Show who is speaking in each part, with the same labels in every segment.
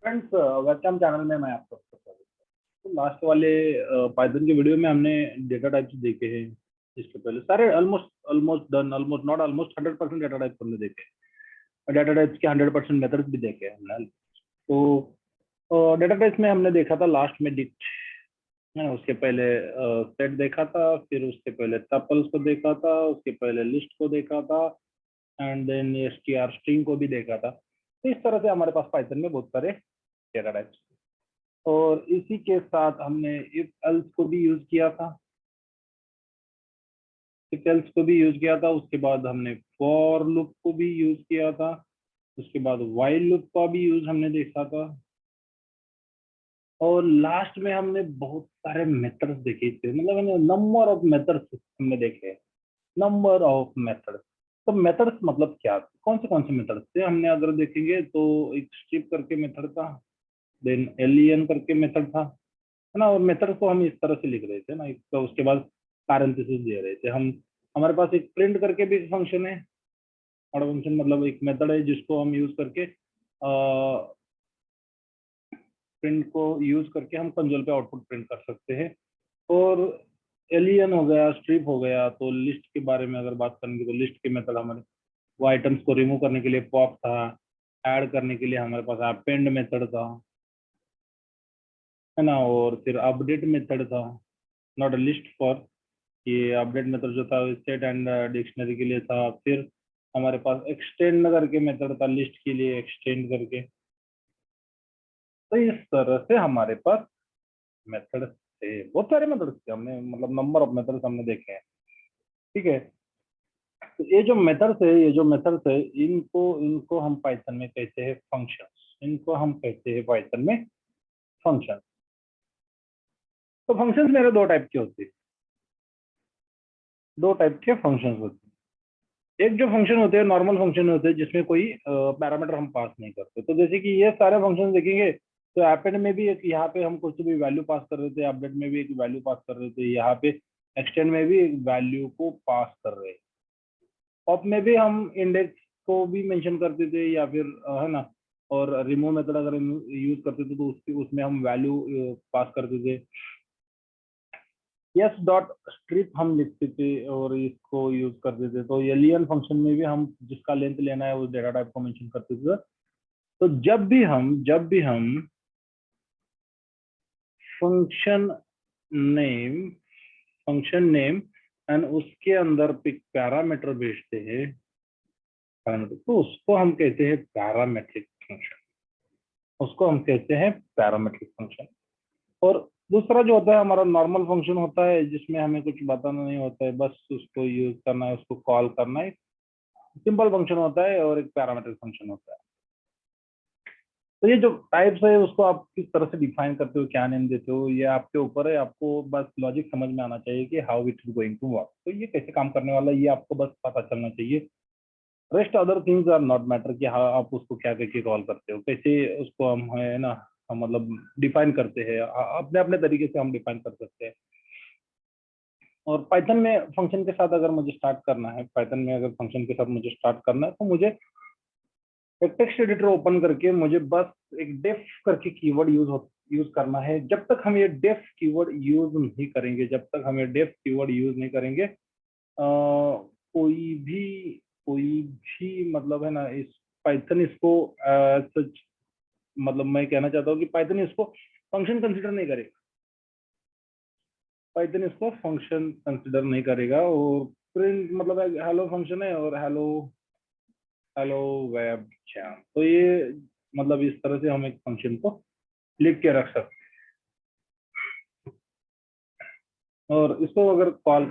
Speaker 1: Friends, welcome channel में मैं आपका स्वागत करता हूं। तो लास्ट वाले पाइथन के वीडियो में हमने डेटा टाइप्स देखे हैं। इसके पहले सारे almost almost done, almost not almost 100% data types हमने देखे हैं। डेटा टाइप्स के 100% मेथड्स भी देखे हैं हमने। तो डेटा टाइप्स में हमने देखा था लास्ट में डिक्ट है ना। उसके पहले सेट देखा था, फिर उसके पहले टपल्स को देखा था, उसके पहले लिस्ट को देखा था, एंड देन str स्ट्रिंग को भी देखा था। तो इस तरह से हमारे पास पाइथन में बहुत सारे डेटा टाइप्स, और इसी के साथ हमने इफ एल्स को भी यूज किया था। इफ एल्स को भी यूज किया था, उसके बाद हमने फॉर लूप को भी यूज किया था, उसके बाद व्हाइल लूप का भी यूज हमने देखा था, और लास्ट में हमने बहुत सारे मेथड्स देखे थे। मतलब नंबर ऑफ मेथड्स हमने देखे, नंबर ऑफ मेथड्स। तो मेथड्स मतलब क्या, कौन से मेथड्स थे हमने अगर देखेंगे तो एक स्ट्रिप करके मेथड था, देन एलियन करके मेथड था, है ना। और मेथड को हम इस तरह से लिख रहे थे ना, इसका उसके बाद पैरेंथेसिस दे रहे थे हम। हमारे पास एक प्रिंट करके भी फंक्शन है। और फंक्शन मतलब एक मेथड है जिसको हम यूज करके प्रिंट को यूज करके हम कंसोल पे आउटपुट प्रिंट कर सकते हैं। और एलियन हो गया, स्ट्रिप हो गया। तो लिस्ट के बारे में अगर बात करेंगे तो लिस्ट के मेथड हमारे, वो आइटम्स को रिमूव करने के लिए पॉप था, ऐड करने के लिए हमारे पास अपेंड मेथड था, है ना। और फिर अपडेट मेथड था, नॉट अ लिस्ट फॉर। ये अपडेट मेथड जो था स्टेट एंड डिक्शनरी के लिए था। फिर हमारे पास एक्सटेंड करके मेथड था लिस्ट के लिए, एक्सटेंड करके। तो इस तरह से हमारे पास मेथड थे, बहुत सारे मेथड्स थे। हमने मतलब नंबर ऑफ मेथड्स हमने देखे हैं। ठीक है। तो ये जो मेथड्स है, इनको इनको हम पाइथन में कहते हैं फंक्शंस। इनको हम कहते हैं पाइथन में फंक्शन। तो फंक्शंस मेरे दो टाइप के होते हैं, दो टाइप के फंक्शंस होते हैं। एक जो फंक्शन होते हैं नॉर्मल फंक्शन होते हैं जिसमें कोई पैरामीटर हम पास नहीं करते। तो जैसे कि ये सारे फंक्शन देखेंगे तो एपेंड में भी एक, यहाँ पे हम कुछ भी वैल्यू पास कर रहे थे, अपडेट में भी एक वैल्यू पास कर रहे थे, यहाँ पे एक्सटेंड में भी एक वैल्यू को पास कर रहे हैं। पॉप में भी हम इंडेक्स को भी मेंशन करते थे, या फिर है ना। और रिमूव मेथड अगर यूज करते थे तो उसकी उसमें हम वैल्यू पास करते थे। यस डॉट स्ट्रिप हम लिखते थे और इसको यूज करते थे। तो एलियन फंक्शन में भी हम जिसका लेंथ लेना है उस डेटा टाइप को मेंशन करते थे। तो जब भी हम function name function name and उसके अंदर पिक पैरामीटर भेजते हैं, पैरामीटर, तो उसको हम कहते हैं पैरामेट्रिक फंक्शन। उसको हम कहते हैं पैरामेट्रिक फंक्शन। और दूसरा जो होता है हमारा नॉर्मल फंक्शन होता है, जिसमें हमें कुछ बताना नहीं होता है, बस उसको यूज करना है, उसको कॉल करना है। सिंपल फंक्शन होता है और एक पैरामीट्रिक फंक्शन होता है। तो ये जो टाइप्स है उसको आप किस तरह से डिफाइन करते हो, क्या नेम देते हो, ये आपके ऊपर है। आपको बस लॉजिक समझ में आना चाहिए कि how it is going to work. तो ये कैसे काम करने वाला है ये आपको बस पता चलना चाहिए। Rest other things are not matter कि हाँ आप उसको क्या करके कॉल करते हो, कैसे उसको हम है ना, हम मतलब डिफाइन करते हैं। अपने अपने तरीके से हम डिफाइन कर सकते हैं। और पाइथन में फंक्शन के साथ अगर मुझे स्टार्ट करना है, पाइथन में अगर फंक्शन के साथ मुझे स्टार्ट करना है, तो मुझे एक टेक्स्ट एडिटर ओपन करके मुझे बस एक डेफ करके कीवर्ड यूज करना है। जब तक हम ये डेफ कीवर्ड यूज नहीं करेंगे, जब तक हम ये डेफ कीवर्ड यूज नहीं करेंगे, कोई भी मतलब है ना, इस पाइथन इसको सच, मतलब मैं कहना चाहता हूँ कि पाइथन इसको फंक्शन कंसिडर नहीं करेगा। पाइथन इसको फंक्शन कंसिडर नहीं करेगा। और प्रिंट मतलब हेलो फंक्शन है, और हेलो हेलो वेब चैम। तो ये मतलब इस तरह से हम एक फंक्शन को लिख के रख सकते हैं। और इसको अगर कॉल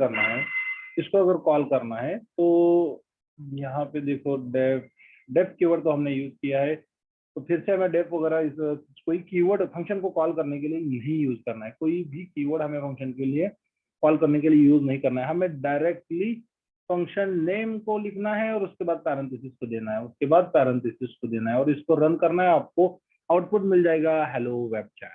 Speaker 1: करना है तो यहाँ पे देखो डेफ, डेफ कीवर्ड तो हमने यूज किया है। तो फिर से हमें डेफ वगैरह इस कोई कीवर्ड फंक्शन को कॉल करने के लिए नहीं यूज करना है। कोई भी कीवर्ड हमें फंक्शन के लिए कॉल करने के लिए यूज नहीं करना है। हमें डायरेक्टली फंक्शन नेम को लिखना है और उसके बाद पैरेंथेसिस को देना है, उसके बाद पैरेंथेसिस को देना है, और इसको रन करना है। आपको आउटपुट मिल जाएगा हेलो वेब चैट।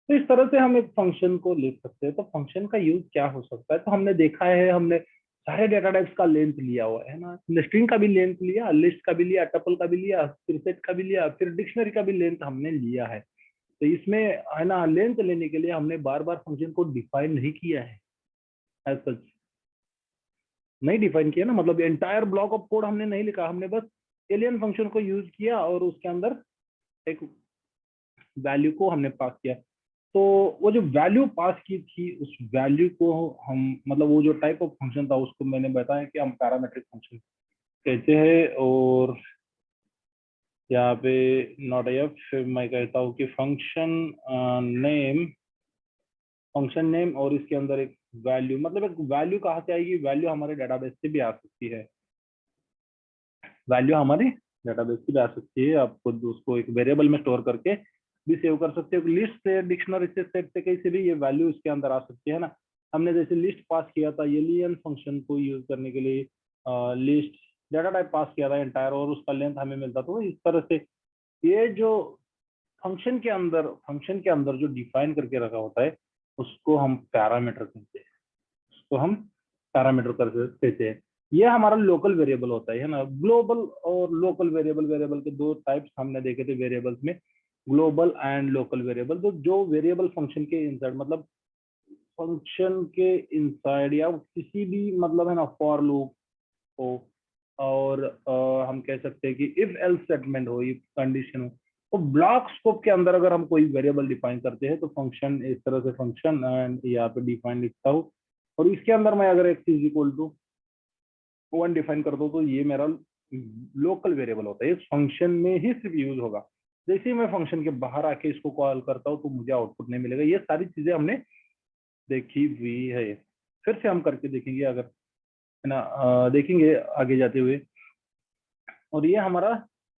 Speaker 1: तो इस तरह से हम एक फंक्शन को लिख सकते हैं। तो फंक्शन का यूज क्या हो सकता है, तो हमने देखा है, हमने सारे डेटा टाइप्स का लेंथ लिया हुआ है ना, स्ट्रिंग का भी लेंथ लिया, लिस्ट का भी लिया, टपल का भी लिया, फिर सेट का भी लिया, फिर डिक्शनरी का भी लेंथ हमने लिया है। तो इसमें है ना लेंथ लेने के लिए हमने बार बार फंक्शन को डिफाइन नहीं किया है, एज सच नहीं डिफाइन किया ना, मतलब एंटायर ब्लॉक ऑफ कोड हमने नहीं लिखा, हमने बस एलियन फंक्शन को यूज किया और उसके अंदर एक वैल्यू को हमने पास किया। तो वो जो वैल्यू पास की थी उस वैल्यू को हम मतलब वो जो टाइप ऑफ फंक्शन था उसको मैंने बताया कि हम पैरामेट्रिक फंक्शन कहते हैं। और यहाँ पे नॉट एफ मैं कहता हूँ कि नेम फंक्शन नेम और इसके अंदर एक वैल्यू, मतलब एक वैल्यू कहाँ से आएगी, वैल्यू हमारे डेटाबेस से भी आ सकती है, वैल्यू हमारे डेटाबेस से भी आ सकती है। आप खुद उसको एक वेरिएबल में स्टोर करके भी सेव कर सकते हो, लिस्ट से, डिक्शनरी से, सेट से, कहीं से भी ये वैल्यू इसके अंदर आ सकती है ना। हमने जैसे लिस्ट पास किया था एलियन फंक्शन को यूज करने के लिए, लिस्ट डेटा टाइप पास किया था एंटायर और उसका लेंथ हमें मिलता था। तो इस तरह से ये जो फंक्शन के अंदर जो डिफाइन करके रखा होता है उसको हम पैरामीटर कहते हैं, उसको हम पैरामीटर कर कहते हैं। ये हमारा लोकल वेरिएबल होता है ना। ग्लोबल और लोकल वेरिएबल, वेरिएबल के दो टाइप्स हमने देखे थे वेरिएबल्स में, ग्लोबल एंड लोकल वेरिएबल। तो जो वेरिएबल फंक्शन के इनसाइड, मतलब फंक्शन के इनसाइड या किसी भी मतलब है ना फॉर लूप हो, और हम कह सकते हैं कि इफ एल्स स्टेटमेंट हो, इफ कंडीशन हो, तो ब्लॉक स्कोप के अंदर अगर हम कोई वेरिएबल डिफाइन करते हैं तो फंक्शन इस तरह से फंक्शन एंड यहाँ पे डिफाइन लिखता हूँ, और इसके अंदर मैं अगर x is equal to 1 define कर दो तो ये मेरा लोकल वेरिएबल होता है, इस फंक्शन में ही सिर्फ यूज होगा। जैसे ही मैं फंक्शन के बाहर आके इसको कॉल करता हूँ तो मुझे आउटपुट नहीं मिलेगा। ये सारी चीजें हमने देखी हुई है, फिर से हम करके देखेंगे अगर है ना, देखेंगे आगे जाते हुए। और ये हमारा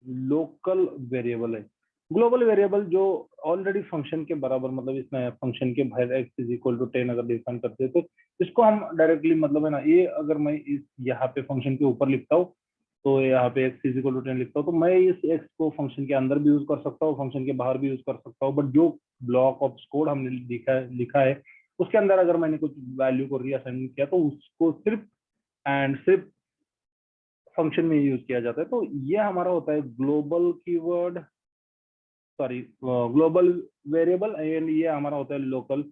Speaker 1: लोकल वेरिएबल है। ग्लोबल वेरिएबल जो ऑलरेडी फंक्शन के बराबर, मतलब इसमें फंक्शन के बाहर एक्स इज इक्वल टू 10 अगर डिफाइन करते हैं तो इसको हम डायरेक्टली मतलब है ना, ये अगर मैं इस यहाँ पे फंक्शन के ऊपर लिखता हूँ तो यहाँ पे एक्स इज इक्वल टू 10 लिखता हूँ, तो मैं इस एक्स को फंक्शन के अंदर भी यूज कर सकता हूँ, फंक्शन के बाहर भी यूज कर सकता हूँ। बट जो ब्लॉक ऑफ कोड हमने लिखा है उसके अंदर अगर मैंने कुछ वैल्यू को रीअसाइन किया तो उसको सिर्फ एंड सिर्फ फंक्शन में यूज किया जाता है। तो ये हमारा होता है global keyword, sorry global variable, and ये हमारा होता है लोकल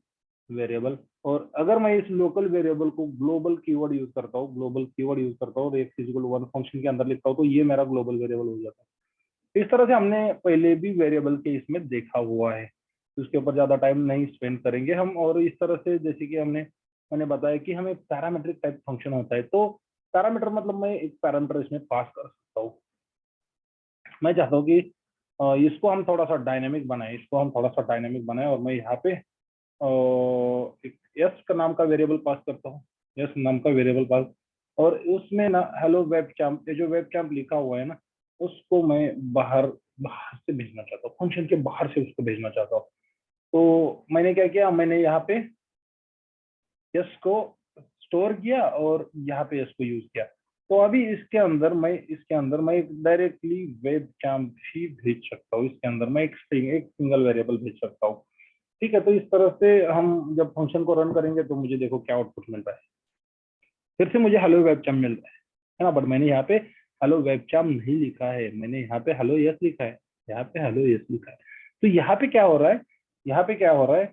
Speaker 1: वेरिएबल। और अगर मैं इस लोकल वेरिएबल को ग्लोबल कीवर्ड यूज करता हूँ, ग्लोबल कीवर्ड यूज करता हूँ और एक फिजिकल वन फंक्शन के अंदर लिखता हूँ तो ये मेरा ग्लोबल वेरिएबल हो जाता है। इस तरह से हमने पहले भी वेरिएबल के इसमें देखा हुआ है, तो उसके ऊपर ज्यादा टाइम नहीं स्पेंड करेंगे हम। और इस तरह से जैसे कि मैंने बताया कि हमें पैरामीट्रिक टाइप फंक्शन होता है, तो पैरामीटर मतलब मैं एक पैरामीटर इसमें पास कर सकता हूँ। मैं चाहता हूँ कि इसको हम थोड़ा सा डायनेमिक बनाए, और मैं यहाँ पे एक यस का नाम का वेरिएबल पास करता हूँ, यस नाम का वेरिएबल पास। और उसमें ना हेलो वेब कैम्प, ये जो वेब कैम्प लिखा हुआ है ना उसको मैं बाहर बाहर से भेजना चाहता हूँ, फंक्शन के बाहर से उसको भेजना चाहता हूँ। तो मैंने क्या किया, मैंने यहाँ पे यस को स्टोर किया और यहाँ पे यस को यूज किया। तो अभी इसके अंदर मैं डायरेक्टली वेब कैम्प ही भेज सकता हूँ, इसके अंदर मैं एक सिंगल वेरिएबल भेज सकता हूँ। ठीक है, तो इस तरह से हम जब फंक्शन को रन करेंगे तो मुझे देखो क्या आउटपुट मिल रहा है, फिर से मुझे हेलो वेबकैम मिल रहा है ना। बट मैंने यहाँ पे हेलो वेबकैम नहीं लिखा है, मैंने यहाँ पे हेलो यस लिखा है, यहाँ पे हेलो यस लिखा है। तो यहाँ पे क्या हो रहा है, यहाँ पे क्या हो रहा है,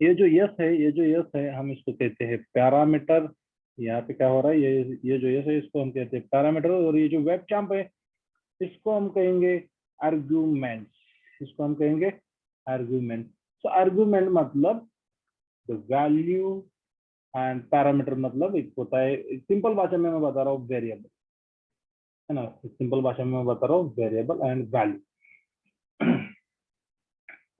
Speaker 1: ये जो यस है हम इसको कहते हैं पैरामीटर। यहाँ पे क्या हो रहा है, ये जो यस है इसको हम कहते हैं पैरामीटर, और ये जो वेबकैम है इसको हम कहेंगे आर्ग्यूमेंट, इसको हम कहेंगे आर्ग्यूमेंट। तो आर्ग्यूमेंट मतलब द वैल्यू एंड पैरामीटर मतलब एक होता है, सिंपल भाषा में मैं बता रहा हूँ वेरिएबल, है ना, सिंपल भाषा में मैं बता रहा हूँ वेरिएबल एंड वैल्यू।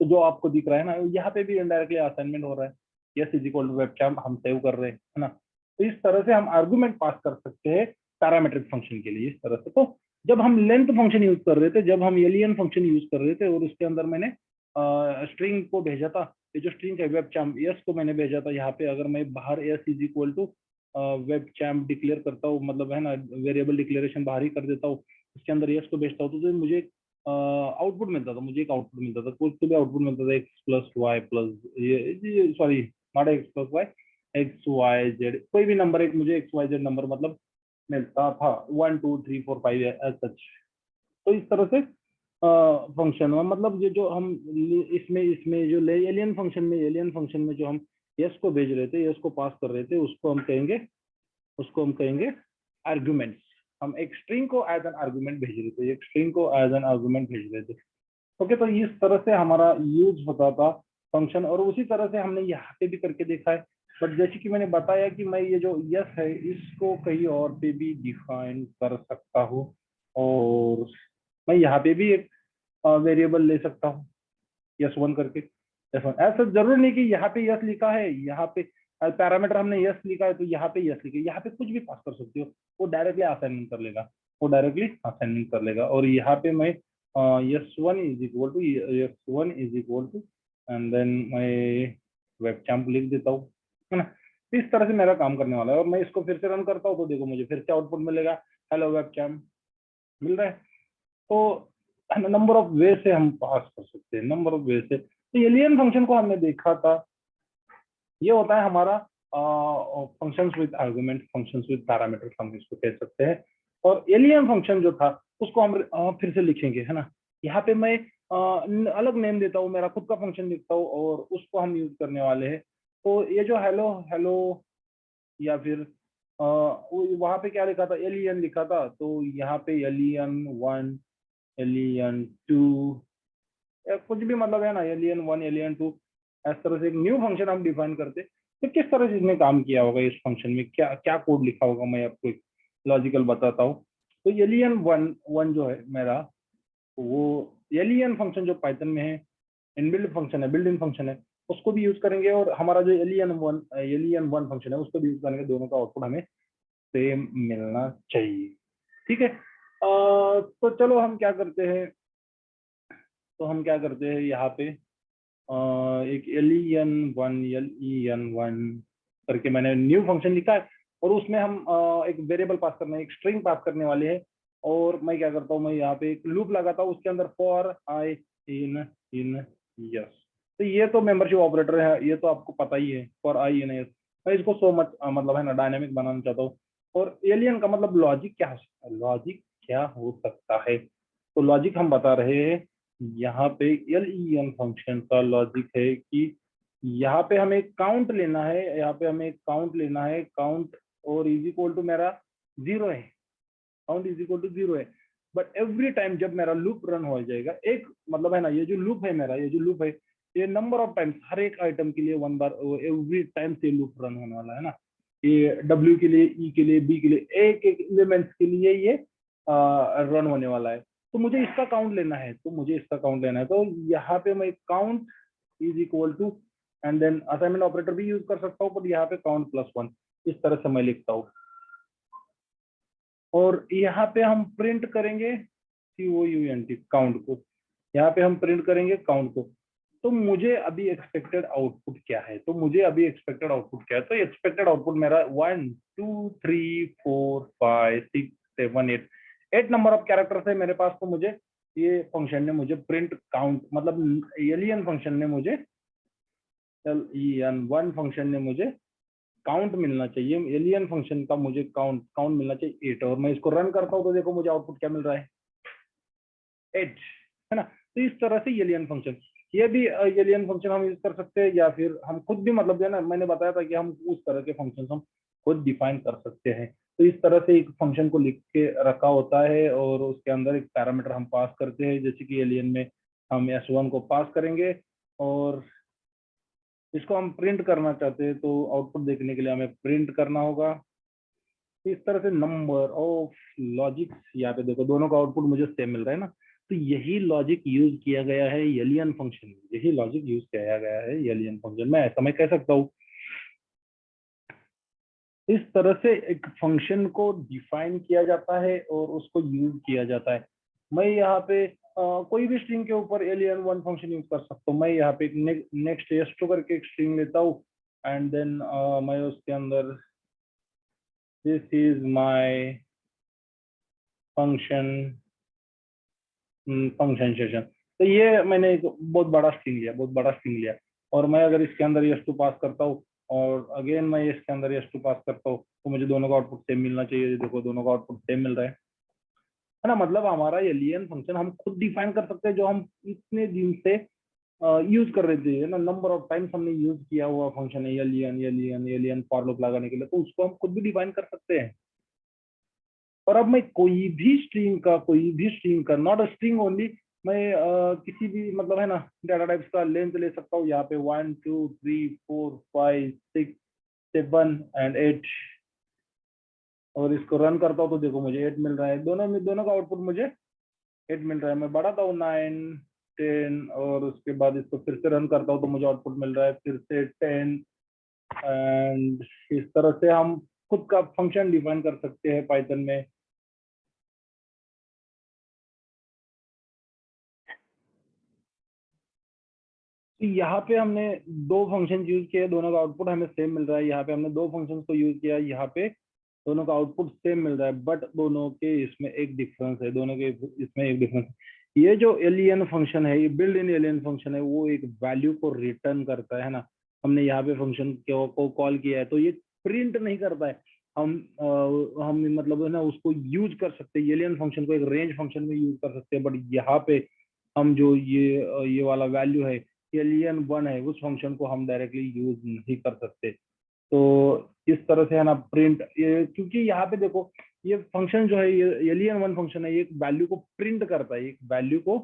Speaker 1: तो जो आपको दिख रहा है ना यहाँ पे भी इनडायरेक्टली असाइनमेंट हो रहा है, yes is equal to webcam हम सेव कर रहे हैं, है ना। तो इस तरह से हम आर्गुमेंट पास कर सकते हैं पैरामीट्रिक फंक्शन के लिए, इस तरह से। तो जब हम लेंथ फंक्शन यूज कर रहे थे, जब हम एलियन फंक्शन यूज कर रहे थे और उसके अंदर मैंने स्ट्रिंग को भेजा था, ये जो स्ट्रिंग है वेब चैम्प यस को मैंने भेजा था यहाँ पे, अगर मैं बाहर yes is equal to web champ declare करता हूँ, मतलब है ना वेरिएबल डिक्लेरेशन बाहर ही कर देता हूँ, उसके अंदर यस को भेजता हूँ, तो मुझे आउटपुट मिलता था, मुझे एक आउटपुट मिलता था, कुछ तो भी आउटपुट मिलता था, एक्स प्लस वाई प्लस ये sorry not x plus y, x y z, कोई भी नंबर एक मुझे एक्स वाई जेड नंबर मतलब मिलता था, 1 2 3 4 5 सच। तो इस तरह से फंक्शन हुआ, मतलब ये जो हम इसमें इसमें जो एलियन फंक्शन में जो हम यस को भेज रहे थे, यस को पास कर रहे थे, उसको हम कहेंगे आर्गुमेंट्स। हम एक स्ट्रिंग को एज एन आर्गुमेंट भेज रहे थे, एक स्ट्रिंग को एज एन आर्गुमेंट भेज रहे थे। ओके, तो इस तरह से हमारा यूज होता था फंक्शन, और उसी तरह से हमने यहाँ पे भी करके देखा है। बट जैसे कि मैंने बताया कि मैं ये जो यस है इसको कहीं और पे भी डिफाइन कर सकता हूँ, और मैं यहाँ पे भी एक वेरिएबल ले सकता हूँ यस वन करके। यस वन ऐसा जरूरी नहीं कि यहाँ पे यस लिखा है, यहाँ पे पैरामीटर हमने यस लिखा है तो यहाँ पे यस लिखे, यहाँ पे कुछ भी पास कर सकते हो, वो डायरेक्टली असाइनमेंट कर लेगा, वो डायरेक्टली असाइनमेंट कर लेगा। और यहाँ पे मैं yes one is equal to and then मैं वेब चैम्प लिख देता हूँ, है ना। तो इस तरह से मेरा काम करने वाला है, और मैं इसको फिर से रन करता हूँ तो देखो मुझे फिर से आउटपुट मिलेगा, हेलो वेब चैम्प मिल रहा है। तो नंबर ऑफ वे से हम पास कर सकते हैं, नंबर ऑफ वे से। तो एलियन फंक्शन को हमने देखा था, ये होता है हमारा functions with argument, functions with parameters हम इसको कह सकते हैं। और एलियन फंक्शन जो था उसको हम फिर से लिखेंगे, है ना। यहाँ पे मैं अलग नेम देता हूँ, मेरा खुद का फंक्शन लिखता हूँ और उसको हम यूज करने वाले हैं। तो ये जो हेलो हेलो या फिर वहां पे क्या लिखा था, एलियन लिखा था, तो यहाँ पे एलियन वन, एलियन टू, या कुछ भी मतलब है ना, एलियन वन एलियन टू, इस तरह से एक न्यू फंक्शन हम डिफाइन करते। तो किस तरह से इसने काम किया होगा, इस फंक्शन में क्या क्या कोड लिखा होगा, मैं आपको एक लॉजिकल बताता हूँ। तो एलियन वन वन जो है मेरा, वो एलियन फंक्शन जो पाइथन में है, इनबिल्ट फंक्शन है, बिल्ट इन फंक्शन है, उसको भी यूज करेंगे, और हमारा जो एलियन वन फंक्शन है उसको भी यूज करेंगे, दोनों का आउटपुट हमें सेम मिलना चाहिए। ठीक है, तो चलो हम क्या करते हैं, यहाँ पे एक एल ई एन वन करके मैंने न्यू फंक्शन लिखा है, और उसमें हम एक वेरिएबल पास करना है, एक स्ट्रिंग पास करने वाले हैं। और मैं क्या करता हूँ, मैं यहाँ पे एक लूप लगाता हूँ, उसके अंदर फॉर आई इन यस। तो ये तो मेंबरशिप ऑपरेटर है, ये तो आपको पता ही है, फॉर आई इन यस। मैं इसको सो मच मतलब है ना डायनेमिक बनाना चाहता हूँ। और एलियन का मतलब लॉजिक क्या हो सकता है, लॉजिक क्या हो सकता है, तो लॉजिक हम बता रहे हैं। यहाँ पे एल ई एन फंक्शन का लॉजिक है कि यहाँ पे हमें काउंट लेना है, यहाँ पे हमें काउंट लेना है, काउंट और इज इक्वल टू मेरा 0 है, काउंट इज इक्वल टू 0 है। बट एवरी टाइम जब मेरा लूप रन हो जाएगा, एक मतलब है ना, ये जो लूप है मेरा, ये जो लूप है, ये नंबर ऑफ टाइम्स, हर एक आइटम के लिए वन बार एवरी टाइम से लूप रन होने वाला है ना। ये डब्ल्यू के लिए, ई के लिए, बी के लिए, एक एक एलिमेंट्स के लिए ये रन होने वाला है। तो मुझे इसका काउंट लेना है, तो यहाँ पे मैं count is equal to, and then assignment operator भी यूज कर सकता हूँ, पर यहाँ पे काउंट प्लस वन, इस तरह से मैं लिखता हूँ। और यहाँ पे हम प्रिंट करेंगे COUNT, काउंट को, यहाँ पे हम प्रिंट करेंगे काउंट को। तो मुझे अभी एक्सपेक्टेड आउटपुट क्या है, तो एक्सपेक्टेड आउटपुट मेरा 1 2 3 4 5 6 7 8 8 नंबर ऑफ कैरेक्टर्स है मेरे पास। तो मुझे ये फंक्शन ने मुझे प्रिंट काउंट, मतलब एलियन फंक्शन ने मुझे, वन फंक्शन ने मुझे काउंट मिलना चाहिए, एलियन फंक्शन का मुझे काउंट काउंट मिलना चाहिए 8, और मैं इसको रन करता हूँ तो देखो मुझे आउटपुट क्या मिल रहा है, 8, है ना। तो इस तरह से एलियन फंक्शन, ये भी एलियन फंक्शन हम यूज कर सकते हैं, या फिर हम खुद भी, मतलब जो है ना, मैंने बताया था कि हम उस तरह के फंक्शन हम खुद डिफाइन कर सकते हैं। तो इस तरह से एक फंक्शन को लिख के रखा होता है, और उसके अंदर एक पैरामीटर हम पास करते हैं, जैसे कि एलियन में हम S1 को पास करेंगे, और इसको हम प्रिंट करना चाहते हैं, तो आउटपुट देखने के लिए हमें प्रिंट करना होगा। इस तरह से नंबर ऑफ लॉजिक्स, यहाँ पे देखो दोनों का आउटपुट मुझे सेम मिल रहा है ना। तो यही लॉजिक यूज किया गया है एलियन फंक्शन में, एलियन फंक्शन में, ऐसा मैं कह सकता हूँ। इस तरह से एक फंक्शन को डिफाइन किया जाता है और उसको यूज किया जाता है। मैं यहाँ पे कोई भी स्ट्रिंग के ऊपर एलियन वन फंक्शन यूज कर सकता हूँ। मैं यहाँ पे एक नेक्स्ट एस्ट्रो करके एक स्ट्रिंग लेता हूँ, एंड देन मैं उसके अंदर this is my function function session. तो ये मैंने एक बहुत बड़ा स्ट्रिंग लिया, और मैं अगर इसके अंदर एस टू पास करता हूँ, और अगेन मैं इसके अंदर S2 पास करता हूँ, तो मुझे दोनों का आउटपुट सेम मिलना चाहिए। देखो दोनों का आउटपुट सेम मिल रहा है ना। मतलब हमारा एलियन फंक्शन हम खुद डिफाइन कर सकते हैं, जो हम इतने दिन से यूज कर रहे थे, है ना। नंबर ऑफ टाइम्स हमने यूज किया हुआ फंक्शन है alien alien alien for loop लगाने के लिए, तो उसको हम खुद भी डिफाइन कर सकते हैं। और अब मैं कोई भी स्ट्रिंग का नॉट अ स्ट्रिंग ओनली, मैं किसी भी मतलब है ना डाटा टाइप्स का लेंथ ले सकता हूँ। यहाँ पे 1 2 3 4 5 6 7 एंड 8, और इसको रन करता हूँ तो देखो मुझे 8 मिल रहा है। दोनों का आउटपुट मुझे 8 मिल रहा है। मैं बढ़ाता हूँ 9 10, और उसके बाद इसको फिर से रन करता हूँ तो मुझे आउटपुट मिल रहा है फिर से 10। एंड इस तरह से हम खुद का फंक्शन डिफाइन कर सकते हैं पाइथन में। तो यहाँ पे हमने दो फंक्शन यूज किए, दोनों का आउटपुट हमें सेम मिल रहा है। यहाँ पे हमने दो फंक्शंस को यूज किया, यहाँ पे दोनों का आउटपुट सेम मिल रहा है, बट दोनों के इसमें एक डिफरेंस है। दोनों के इसमें एक डिफरेंस है। ये जो एलियन फंक्शन है, ये बिल्ड इन एलियन फंक्शन है, वो एक वैल्यू को रिटर्न करता है ना। हमने यहाँ पे फंक्शन को कॉल किया है तो ये प्रिंट नहीं करता है। हम मतलब है ना उसको यूज कर सकते हैं, एलियन फंक्शन को एक रेंज फंक्शन में यूज कर सकते हैं। बट यहाँ पे हम जो ये वाला वैल्यू है एलियन वन है, उस फंक्शन को हम डायरेक्टली यूज नहीं कर सकते। तो इस तरह से है ना प्रिंट, ये क्योंकि यहाँ पे देखो ये फंक्शन जो है ये एलियन वन फंक्शन है, ये एक वैल्यू को प्रिंट करता है, एक वैल्यू को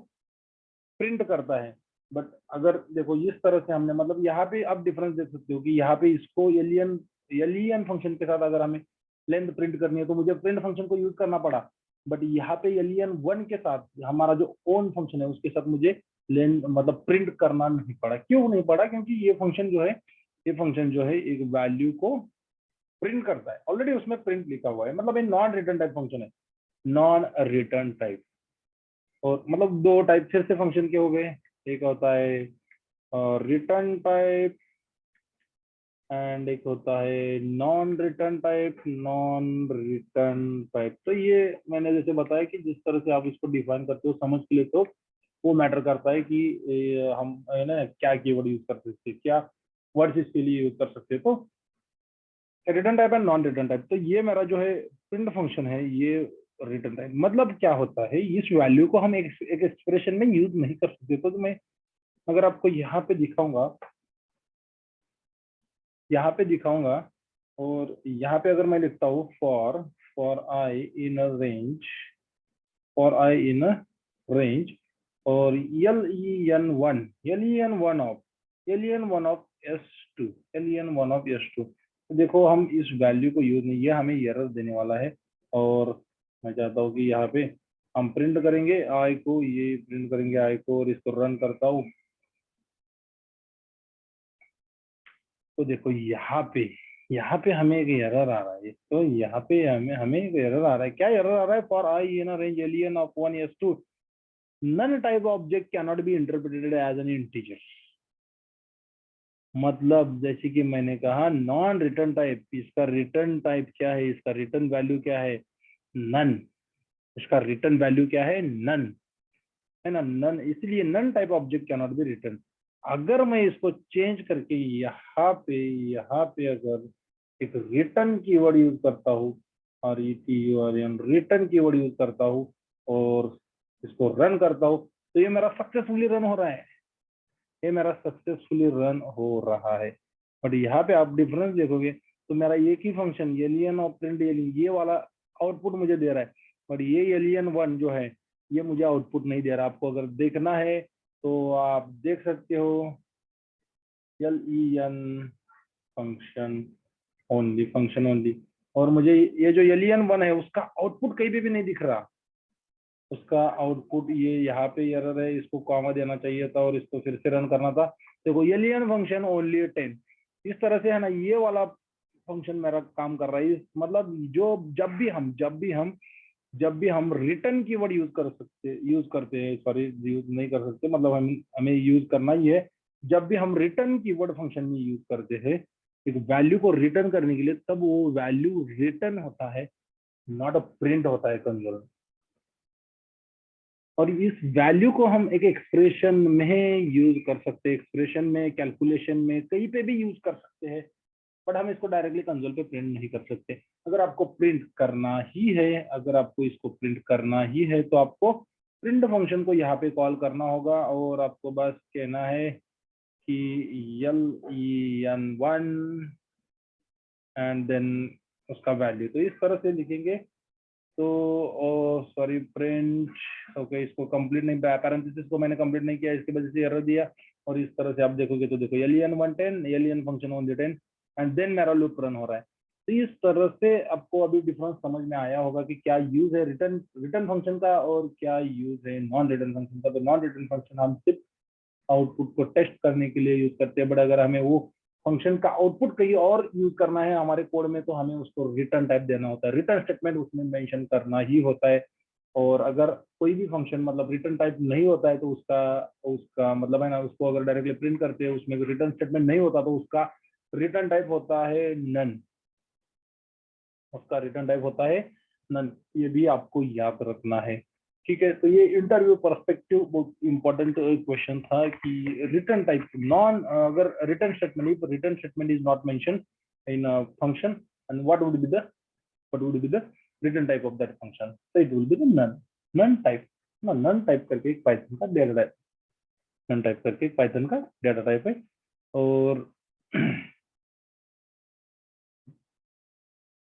Speaker 1: प्रिंट करता है। बट अगर देखो इस तरह से हमने मतलब यहाँ पे आप डिफरेंस देख सकते हो कि यहाँ पे इसको एलियन एलियन फंक्शन के साथ अगर हमें लेंथ प्रिंट करनी है तो मुझे प्रिंट फंक्शन को यूज करना पड़ा। बट यहाँ पे एलियन वन के साथ हमारा जो ओन फंक्शन है उसके साथ मुझे लेंथ मतलब प्रिंट करना नहीं पड़ा। क्यों नहीं पड़ा? क्योंकि ये फंक्शन जो है एक वैल्यू को प्रिंट करता है, ऑलरेडी उसमें प्रिंट लिखा हुआ है। मतलब ये नॉन रिटर्न टाइप फंक्शन है, नॉन रिटर्न टाइप। और मतलब दो टाइप फिर से फंक्शन के हो गए, एक होता है रिटर्न टाइप एंड एक होता है नॉन रिटर्न टाइप। तो ये मैंने जैसे बताया कि जिस तरह से आप इसको डिफाइन करते हो समझ के लिए, तो वो मैटर करता है कि हम है ना क्या कीवर्ड यूज कर सकते हैं, क्या वर्ड्स इसके लिए यूज कर सकते हैं। तो return type and non return type, तो ये मेरा जो है प्रिंट फंक्शन है, ये रिटर्न टाइप मतलब क्या होता है, इस वैल्यू को हम एक एक्सप्रेशन में यूज नहीं कर सकते। तो मैं अगर आपको यहाँ पे दिखाऊंगा और यहाँ पे अगर मैं लिखता हूँ for I in a range, for I in a range, और L E N one of S two. तो देखो हम इस वैल्यू को यूज नहीं, ये हमें एरर देने वाला है। और मैं चाहता हूँ कि यहाँ पे हम प्रिंट करेंगे आई को, ये प्रिंट करेंगे आई को, और इसको रन करता हूँ तो देखो यहाँ पे हमें एक एरर आ रहा है। तो यहाँ पे हमें हमें एक एरर आ रहा है। क्या एरर आ रहा है? For I in a range len of 1 s two, none type object can not be interpreted as an integer. मतलब जैसे कि मैंने कहा नॉन रिटर्न टाइप, इसका रिटर्न टाइप क्या है, इसका रिटर्न वैल्यू क्या है? नन। इसका रिटर्न वैल्यू क्या है? नन, है ना। नन, इसलिए none type object can not be return. अगर मैं इसको चेंज करके यहाँ पे अगर एक रिटर्न कीवर्ड यूज करता हूँ, और रिटर्न कीवर्ड यूज करता हूँ और इसको रन करता हूँ, तो ये मेरा सक्सेसफुली रन हो रहा है, ये मेरा सक्सेसफुली रन हो रहा है। बट यहाँ पे आप डिफरेंस देखोगे तो मेरा एक ही फंक्शन एलियन और प्रिंट एलियन ये वाला आउटपुट मुझे दे रहा है, बट ये एलियन वन जो है ये मुझे आउटपुट नहीं दे रहा। आपको अगर देखना है तो आप देख सकते हो L E N function only, और मुझे ये जो एलियन वन है उसका आउटपुट कहीं भी नहीं दिख रहा। उसका आउटपुट ये यहाँ पे एरर है, इसको कॉमा देना चाहिए था और इसको फिर से रन करना था। देखो एलियन फंक्शन ओनली 10, इस तरह से है ना ये वाला फंक्शन मेरा काम कर रहा है। मतलब जो जब भी हम रिटर्न कीवर्ड यूज करते हैं, सॉरी यूज नहीं कर सकते, मतलब हम हमें यूज करना ही है। जब भी हम रिटर्न कीवर्ड फंक्शन में यूज करते हैं एक वैल्यू को रिटर्न करने के लिए, तब वो वैल्यू रिटर्न होता है, नॉट अ प्रिंट होता है कंसोल। और इस वैल्यू को हम एक एक्सप्रेशन में यूज कर सकते हैं, एक्सप्रेशन में, कैलकुलेशन में, कहीं पे भी यूज कर सकते हैं। बट हम इसको डायरेक्टली कंसोल पे प्रिंट नहीं कर सकते। अगर आपको प्रिंट करना ही है, अगर आपको इसको प्रिंट करना ही है तो आपको प्रिंट फंक्शन को यहाँ पे कॉल करना होगा और आपको बस कहना है कि len1 एंड देन उसका वैल्यू, तो इस तरह से लिखेंगे। तो सॉरी प्रिंट, ओके इसको कंप्लीट नहीं, पैरेंथेसिस को मैंने कंप्लीट नहीं किया, इसकी वजह से एरर दिया। और इस तरह से आप देखोगे तो देखो len110 len function 110 and then मेरा लूप रन हो रहा है। तो इस तरह से आपको अभी डिफरेंस समझ में आया होगा कि क्या यूज है रिटर्न रिटर्न फंक्शन का और क्या यूज है नॉन रिटर्न फंक्शन का। तो नॉन रिटर्न फंक्शन हम सिर्फ आउटपुट को टेस्ट करने के लिए यूज करते हैं, बट अगर हमें वो फंक्शन का आउटपुट कहीं और यूज करना है हमारे कोड में तो हमें उसको रिटर्न टाइप देना होता है, रिटर्न स्टेटमेंट उसमें मेंशन करना ही होता है। और अगर कोई भी फंक्शन मतलब रिटर्न टाइप नहीं होता है तो उसका उसका मतलब है ना, उसको अगर डायरेक्टली प्रिंट करते हैं उसमें रिटर्न स्टेटमेंट नहीं होता तो उसका रिटर्न टाइप होता है नन, उसका रिटर्न टाइप होता है नन। ये भी आपको याद रखना है, ठीक है। तो ये इंटरव्यू पर्सपेक्टिव बहुत इंपॉर्टेंट क्वेश्चन था कि रिटर्न टाइप नॉन, अगर return statement is not mention in function and what would be the return type of that function, so it will be the none type. None type करके एक Python का data type, none type करके एक Python का data type है। और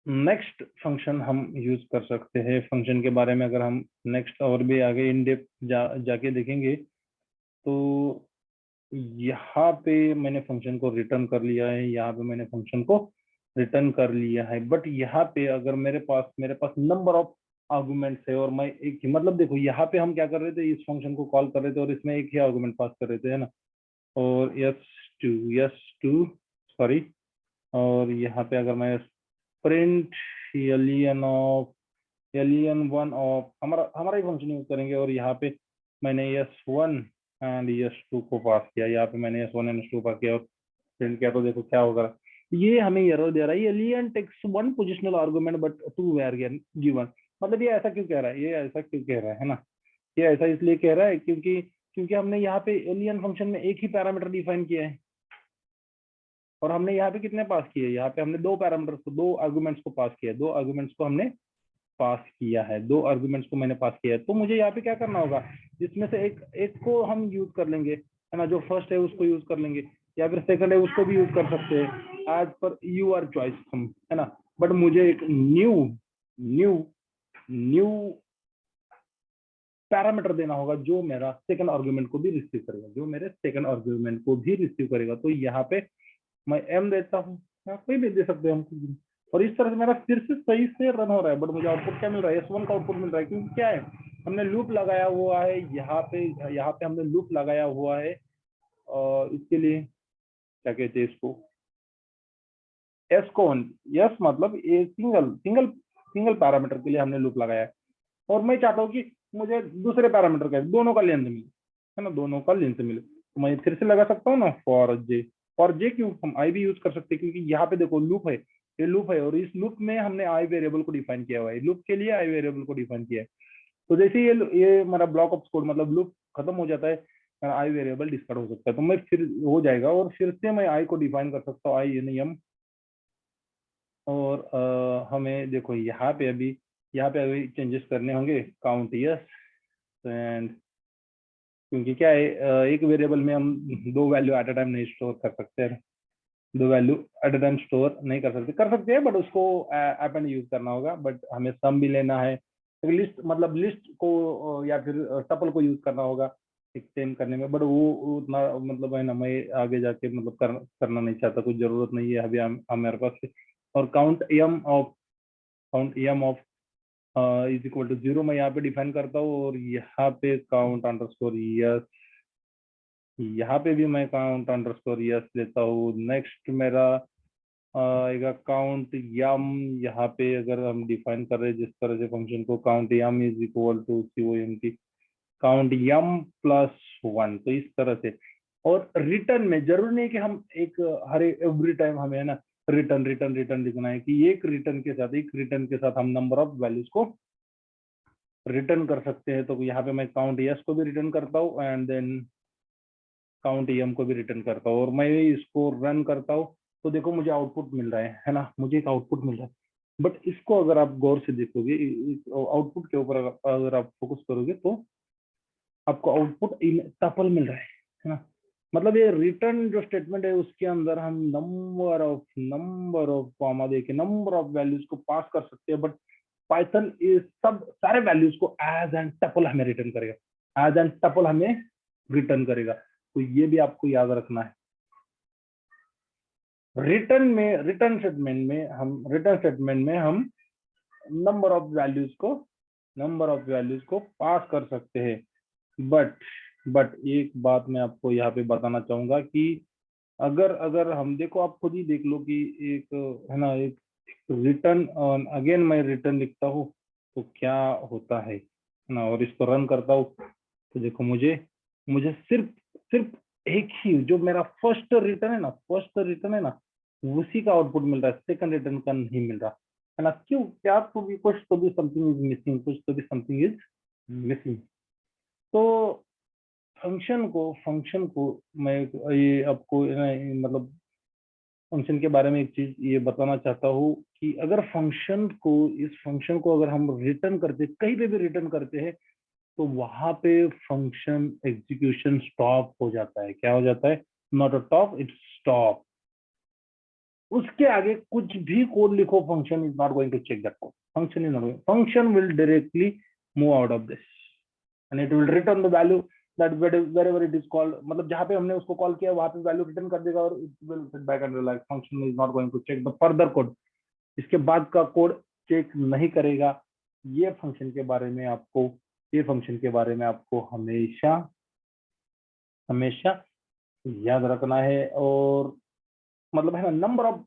Speaker 1: next function हम use कर सकते हैं, फंक्शन के बारे में अगर हम नेक्स्ट और भी आगे इन डेप्थ जाके देखेंगे तो यहाँ पे मैंने फंक्शन को रिटर्न कर लिया है, यहाँ पे मैंने फंक्शन को रिटर्न कर लिया है। बट यहाँ पे अगर मेरे पास नंबर ऑफ आर्गुमेंट्स है और मैं एक ही मतलब देखो यहाँ पे हम क्या कर रहे थे, इस फंक्शन को कॉल कर रहे थे और इसमें एक ही आर्गुमेंट पास कर रहे थे, है ना। और यस टू सॉरी, और यहाँ पे अगर मैं प्रिंट len1 ऑफ हमारा हमारा ही फंक्शन यूज करेंगे और यहाँ पे मैंने s1 एंड s2 को पास किया, यहाँ पे मैंने s1 एंड s2 पास किया और प्रिंट किया तो देखो क्या होगा। ये हमें एरर दे रहा है, ये len takes one positional argument but two were given. मतलब ये ऐसा क्यों कह रहा है, ये ऐसा क्यों कह रहा है ना, ये ऐसा इसलिए कह रहा है क्योंकि क्योंकि हमने यहाँ पे len फंक्शन में एक ही पैरामीटर डिफाइन किया है और हमने यहाँ पे कितने पास किए, यहाँ पे हमने दो पैरामीटर्स को, दो आर्गुमेंट्स को पास किया, दो आर्गुमेंट्स को हमने पास किया है, दो आर्गुमेंट्स को मैंने पास किया है। तो मुझे यहाँ पे क्या करना होगा, जिसमें से एक एक को हम यूज कर लेंगे, है ना, जो फर्स्ट है उसको यूज कर लेंगे या फिर सेकंड है उसको भी यूज कर सकते हैं, as per you our choice हम, है ना। बट मुझे एक न्यू न्यू न्यू पैरामीटर देना होगा जो मेरा सेकंड आर्गुमेंट को भी रिसीव करेगा, जो मेरे सेकंड आर्गुमेंट को भी रिसीव करेगा। तो यहाँ पे मैं एम देता हूँ, कोई भी दे सकते हो हम कुछ भी। और इस तरह से मेरा फिर से सही से रन हो रहा है, बट मुझे आउटपुट क्या मिल रहा है, S1 का आउटपुट मिल रहा है। क्योंकि क्या है, हमने लूप लगाया हुआ है यहाँ पे हमने लूप लगाया हुआ है और इसके लिए क्या कहते हैं इसको, एस को यस मतलब a single single single parameter के लिए हमने लूप लगाया है। और मैं चाहता हूँ कि मुझे दूसरे पैरामीटर का दोनों का लेंथ मिले, है ना, दोनों का लेंथ मिले। तो मैं फिर से लगा सकता हूँ ना फॉर जे क्यों, हम आई भी यूज कर सकते हैं क्योंकि यहाँ पे देखो लूप है, ये लूप है और इस लूप में हमने आई वेरिएबल को डिफाइन किया हुआ है, लूप के लिए आई वेरिएबल को डिफाइन किया है। तो जैसे ये मेरा ब्लॉक ऑफ कोड मतलब लूप खत्म हो जाता है, आई वेरिएबल डिस्कार्ड हो सकता है, तो मैं फिर हो जाएगा और फिर से मैं आई को डिफाइन कर सकता हूँ, आई यानी एम। और हमें देखो यहाँ पे अभी चेंजेस करने होंगे, काउंट यस एंड, क्योंकि क्या है एक वेरिएबल में हम दो वैल्यू एट अ टाइम नहीं स्टोर कर सकते हैं, दो value at a time store नहीं कर सकते हैं, बट उसको एपेंड यूज करना होगा। बट हमें सम भी लेना है, लिस्ट मतलब लिस्ट को या फिर टपल को यूज करना होगा एक्सटेंड करने में, बट वो उतना मतलब है ना, मैं आगे जाके मतलब करना नहीं चाहता, कुछ जरूरत नहीं है अभी हमारे पास। और count m of is equal to 0 मैं यहाँ पे डिफाइन करता हूँ और यहाँ पे काउंट अंडरस्कोर यस, यहाँ पे भी मैं काउंट अंडरस्कोर यस देता हूँ। नेक्स्ट मेरा आएगा काउंट यम, यहाँ पे अगर हम डिफाइन कर रहे हैं जिस तरह से फंक्शन को, count yum is equal to COMT count yum +1, तो इस तरह से। और रिटर्न में जरूरी नहीं कि हम एक हर एवरी टाइम हमें है ना रिटर्न रिटर्न रिटर्न लिखना है, कि एक रिटर्न के साथ हम नंबर ऑफ वैल्यूज को रिटर्न कर सकते हैं। तो यहाँ पे मैं काउंट यस को भी रिटर्न करता हूँ एंड देन काउंट एम को भी रिटर्न करता हूँ और मैं इसको रन करता हूँ तो देखो मुझे आउटपुट मिल रहा है ना, मुझे एक आउटपुट मिल रहा है। बट इसको अगर आप गौर से देखोगे, आउटपुट के ऊपर अगर आप फोकस करोगे तो आपको आउटपुट इन टपल मिल रहा है ना। मतलब ये रिटर्न जो स्टेटमेंट है उसके अंदर हम नंबर ऑफ कॉमा देके नंबर ऑफ वैल्यूज को पास कर सकते हैं, बट पाइथन इस सब सारे वैल्यूज को एज एंड टपल हमें रिटर्न करेगा, एज एंड टपल हमें रिटर्न करेगा। तो ये भी आपको याद रखना है। रिटर्न स्टेटमेंट में हम नंबर ऑफ वैल्यूज को पास कर सकते हैं। बट एक बात मैं आपको यहाँ पे बताना चाहूंगा कि अगर अगर हम देखो, आप खुद ही देख लो कि एक है ना, एक रिटर्न, अगेन मैं रिटर्न लिखता हूँ तो क्या होता है ना, और इसको रन करता हूँ तो देखो मुझे मुझे सिर्फ सिर्फ एक ही जो मेरा फर्स्ट रिटर्न है ना उसी का आउटपुट मिल रहा है, सेकंड रिटर्न का नहीं मिल रहा है ना। क्यों? क्या तो भी कुछ तो भी समथिंग इज मिसिंग, कुछ तो भी समथिंग इज मिसिंग। तो फंक्शन को मैं ये आपको मतलब फंक्शन के बारे में एक चीज ये बताना चाहता हूँ कि अगर इस फंक्शन को अगर हम रिटर्न करते, कहीं पे भी रिटर्न करते हैं, तो वहां पे फंक्शन एग्जीक्यूशन स्टॉप हो जाता है। क्या हो जाता है? Not a top, it's stop. उसके आगे कुछ भी कोड लिखो, function is not going to check that code. Function will directly move out of this and it will return the value that wherever it is called. मतलब जहां पे हमने उसको कॉल किया वहां पे वैल्यू रिटर्न कर देगा और it will sit back and relax. Function is not going to check the further code. इसके बाद का कोड चेक नहीं करेगा। ये फंक्शन के बारे में आपको ये फंक्शन के बारे में आपको हमेशा हमेशा याद रखना है। और मतलब है ना, नंबर ऑफ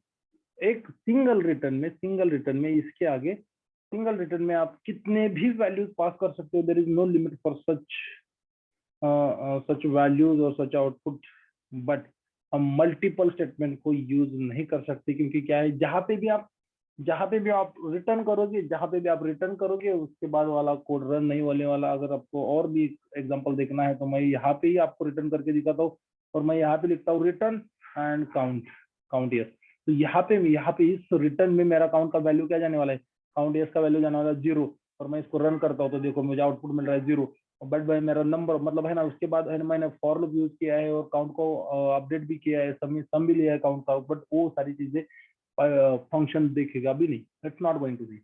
Speaker 1: एक सिंगल रिटर्न में इसके आगे सिंगल रिटर्न में आप कितने भी वैल्यूज पास कर सकते हो। There is no limit for such values और सच आउटपुट। बट हम मल्टीपल स्टेटमेंट को यूज नहीं कर सकते, क्योंकि क्या है, जहां पे भी आप रिटर्न करोगे उसके बाद वाला कोड रन नहीं होने वाला। अगर आपको और भी एग्जांपल देखना है तो मैं यहाँ पे ही आपको रिटर्न करके दिखाता हूँ, और मैं यहाँ पे लिखता हूँ रिटर्न एंड काउंट यस। तो यहाँ पे इस रिटर्न में मेरा काउंट का वैल्यू क्या जाने वाला है? काउंट यस का वैल्यू जाने वाला है 0। और मैं इसको रन करता हूँ तो देखो मुझे आउटपुट मिल रहा है 0। बट भाई मेरा नंबर मतलब है ना, उसके बाद है ना, मैंने फॉर लूप यूज किया है और काउंट को अपडेट भी किया है, सम भी लिया है काउंट का, बट वो सारी चीजें फंक्शन देखेगा भी नहीं। It's not going to be,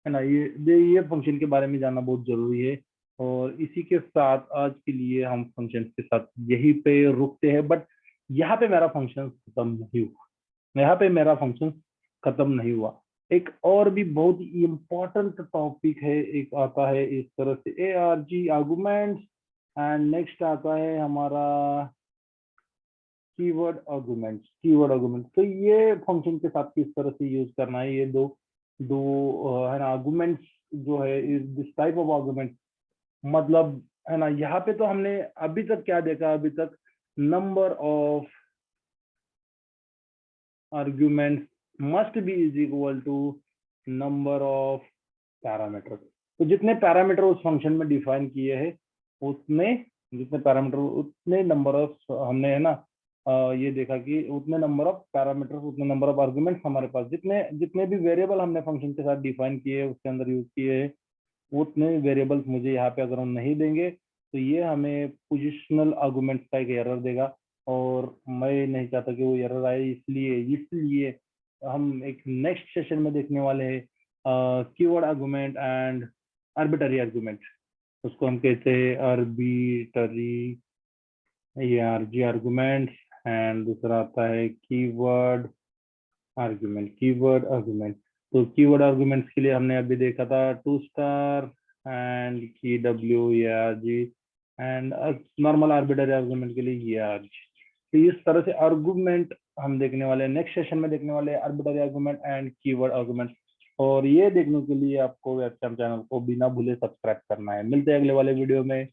Speaker 1: है ना। ये फंक्शन के बारे में जानना बहुत जरूरी है। और इसी के साथ आज के लिए हम फंक्शन के साथ यहीं पे रुकते हैं। बट यहाँ पे मेरा फंक्शन खत्म नहीं हुआ, एक और भी बहुत इम्पोर्टेंट टॉपिक है, एक आता है इस तरह से ARG आर्गुमेंट्स, एंड नेक्स्ट आता है हमारा कीवर्ड आर्गुमेंट। तो ये फंक्शन के साथ किस तरह से यूज करना है, ये दो दो है ना आर्गुमेंट्स जो है, इस दिस टाइप ऑफ आर्गुमेंट। मतलब है ना, यहाँ पे तो हमने अभी तक क्या देखा, अभी तक number of arguments must be is equal to number of parameter. तो जितने पैरामीटर उस फंक्शन में डिफाइन किए हैं उतने जितने पैरामीटर उतने नंबर ऑफ हमने है ना ये देखा कि उतने नंबर ऑफ पैरामीटर उतने नंबर ऑफ आर्गुमेंट्स हमारे पास, जितने जितने भी वेरिएबल हमने फंक्शन के साथ डिफाइन किए उसके अंदर यूज किए हैं, उतने वेरिएबल्स मुझे यहाँ पे अगर हम नहीं देंगे तो ये हमें पोजिशनल आर्गुमेंट्स का एक एरर देगा। और मैं नहीं चाहता कि वो एरर आए, इसलिए हम एक नेक्स्ट सेशन में देखने वाले हैं keyword argument and arbitrary argument. उसको हम कहते हैं आर्बिटरी, ये आरजी आर्गुमेंट। एंड दूसरा आता है कीवर्ड आर्गुमेंट। तो कीवर्ड आर्गुमेंट्स के लिए हमने अभी देखा था 2 स्टार एंड की डब्ल्यू या जी, एंड नॉर्मल आर्बिटरी आर्गुमेंट के लिए ये आर जी। तो इस तरह से आर्गुमेंट हम देखने वाले हैं, नेक्स्ट सेशन में देखने वाले हैं arbitrary argument and keyword argument. और ये देखने के लिए आपको वेबसाइट चैनल को बिना भूले सब्सक्राइब करना है। मिलते हैं अगले वाले वीडियो में।